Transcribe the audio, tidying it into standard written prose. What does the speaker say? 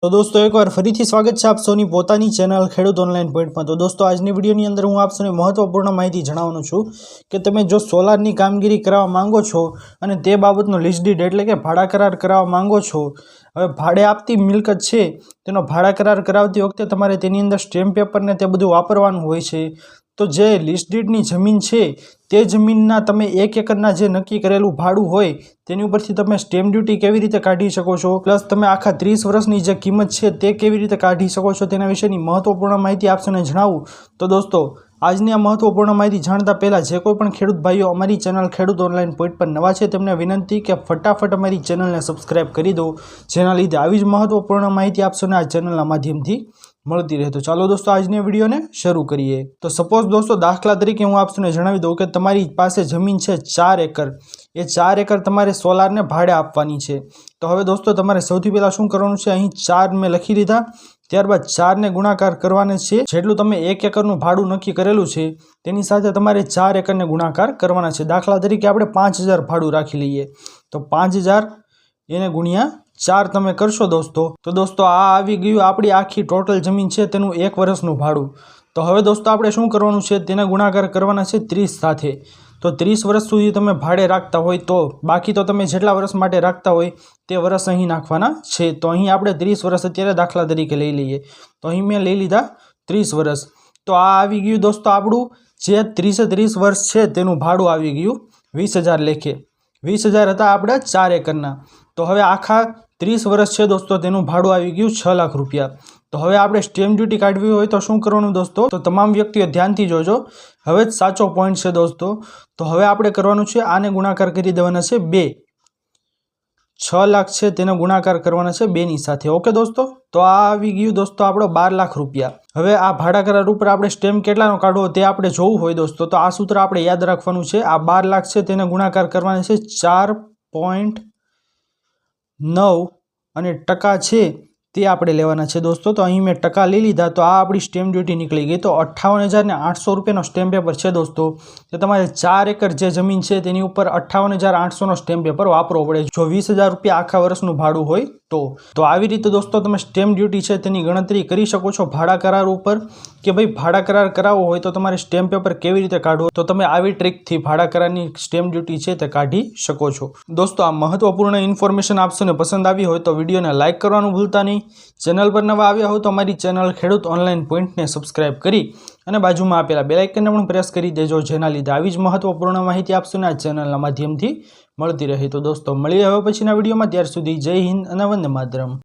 तो दोस्तों एक बार फरीथी स्वागत है आप सौनी पोतानी चेनल खेडूत ऑनलाइन पॉइंट में। तो दोस्तों आजनी वीडियोनी अंदर हूँ आप सौने महत्वपूर्ण माहिती जणावવાનો છું કે તમે જો સોલારની કામગીરી કરાવવા માંગો છો અને તે બાબતનો લીઝ ડીડ એટલે કે ભાડા કરાર કરાવવા માંગો છો। હવે ભાડે આપતી મિલકત છે તેનો ભાડા કરાર કરાવતી વખતે તમારે તેની અંદર સ્ટેમ્પ પેપર ને તે બધું વાપરવાનું હોય છે। તો જે લીઝ ડીડની જમીન છે તે જમીનના તમે 1 એકરના જે નક્કી કરેલું ભાડું હોય તેની ઉપરથી તમે સ્ટેમ્પ ડ્યુટી કેવી રીતે કાઢી શકો છો, પ્લસ તમે આખા 30 વર્ષની જે કિંમત છે તે કેવી રીતે કાઢી શકો છો તેના વિશેની મહત્વપૂર્ણ માહિતી આપને જણાવું। તો દોસ્તો આજની આ મહત્વપૂર્ણ માહિતી જાણતા પહેલાં જે કોઈ પણ ખેડૂત ભાઈઓ અમારી ચેનલ ખેડૂત ઓનલાઈન પોઈન્ટ પર નવા છે તેમને વિનંતી કે ફટાફટ અમારી ચેનલને સબસ્ક્રાઈબ કરી દો, જેના લીધે આવી જ મહત્વપૂર્ણ માહિતી આપને આ ચેનલના માધ્યમથી મળતી રહે। તો ચાલો दोस्तों આજની વિડીયોને શરૂ કરીએ। તો સપોઝ दोस्तों દાખલા તરીકે હું આપને જણાવી દઉં કે તમારી પાસે જમીન છે 4 એકર, એ 4 એકર તમારે સોલારને ભાડે આપવાની છે। તો હવે दोस्तों તમારે સૌથી પહેલાં શું કરવાનું છે, અહીં 4 મેં લખી લીધા, ત્યારબાદ 4 ને ગુણાકાર કરવાને છે જેટલું તમે 1 એકરનું ભાડું નક્કી કરેલું છે તેની સાથે તમારે 4 એકરને ગુણાકાર કરવાના છે। દાખલા તરીકે આપણે 5000 ભાડું રાખી લઈએ તો 5000 એને ગુણ્યા 4 તમે કરશો दोस्तों तो दोस्तों आ આવી ગયું આપણી આખી ટોટલ જમીન છે તેનું 1 વર્ષનું ભાડું। તો હવે दोस्तों આપણે શું કરવાનું છે, તેને ગુણાકાર કરવાના છે 30 સાથે। તો 30 વર્ષ સુધી તમે ભાડે રાખતા હોય તો બાકી તો તમે જેટલા વર્ષ માટે રાખતા હોય તે વર્ષ અહીં નાખવાના છે। તો અહીં આપણે 30 વર્ષ અત્યારે દાખલા તરીકે લઈ લઈએ તો અહીં મેં લઈ લીધા 30 વર્ષ। તો આ આવી ગયું दोस्तों આપણું જે 30 વર્ષ છે તેનું ભાડું આવી ગયું 20000 લેખે। 20000 હતા આપણે 4 એકરના। તો હવે આખા 30 વર્ષ છે दोस्तों તેનું ભાડું આવી ગયું 6 લાખ રૂપિયા। તો હવે આપણે સ્ટેમ્પ ડ્યુટી કાઢવી હોય તો શું કરવાનું दोस्तों, તો તમામ વ્યક્તિઓ ધ્યાનથી જોજો, હવે જ સાચો પોઈન્ટ છે दोस्तों। તો હવે આપણે કરવાનું છે આને ગુણાકાર કરી દેવાના છે 2, 6 લાખ છે તેને ગુણાકાર કરવાના છે 2 ની સાથે। ઓકે दोस्तों, તો આ આવી ગયું दोस्तों આપણો 12 લાખ રૂપિયા। હવે આ ભાડા કરાર ઉપર આપણે સ્ટેમ્પ કેટલાનો કાઢવો તે આપણે જોવું હોય दोस्तों, તો આ સૂત્ર આપણે યાદ રાખવાનું છે। આ 12 લાખ છે તેને ગુણાકાર કરવાના છે 4.9 અને ટકા છે તે આપણે લેવાના છે दोस्तों। તો અહીં મેં ટકા લઈ લીધા તો આ આપણી સ્ટેમ્પ ડ્યુટી નીકળી ગઈ। તો 58,800 રૂપિયાનો સ્ટેમ્પ પેપર છે दोस्तों। તો તમારે 4 એકર જે જમીન છે તેની ઉપર 58,800નો સ્ટેમ્પ પેપર વાપરવો પડે જો 20000 રૂપિયા આખા વર્ષનું ભાડું હોય તો આવી રીતે दोस्तों તમે સ્ટેમ્પ ડ્યુટી છે તેની ગણતરી કરી શકો છો ભાડા કરાર ઉપર, કે ભાઈ ભાડા કરાર કરાવવો હોય તો તમારે સ્ટેમ્પ પેપર કેવી રીતે કાઢવો, તો તમે આવી ટ્રીકથી ભાડા કરારની સ્ટેમ્પ ડ્યુટી છે તે કાઢી શકો છો। दोस्तों આ મહત્વપૂર્ણ ઇન્ફોર્મેશન આપને પસંદ આવી હોય તો વિડીયોને લાઇક કરવાનું ભૂલતા નહીં। ચેનલ પર નવા આવ્યા હોય તો અમારી ચેનલ ખેડૂત ઓનલાઈન પોઈન્ટને સબસ્ક્રાઇબ કરી અને બાજુમાં આપેલા બેલ આઇકનને પણ પ્રેસ કરી દેજો, જેના લીધે આવી જ મહત્વપૂર્ણ માહિતી આપને આ ચેનલના માધ્યમથી મળતી રહે। તો दोस्तों મળીએ હવે પછીના વિડીયોમાં, ત્યાર સુધી જય હિન્દ અને વંદે માતરમ।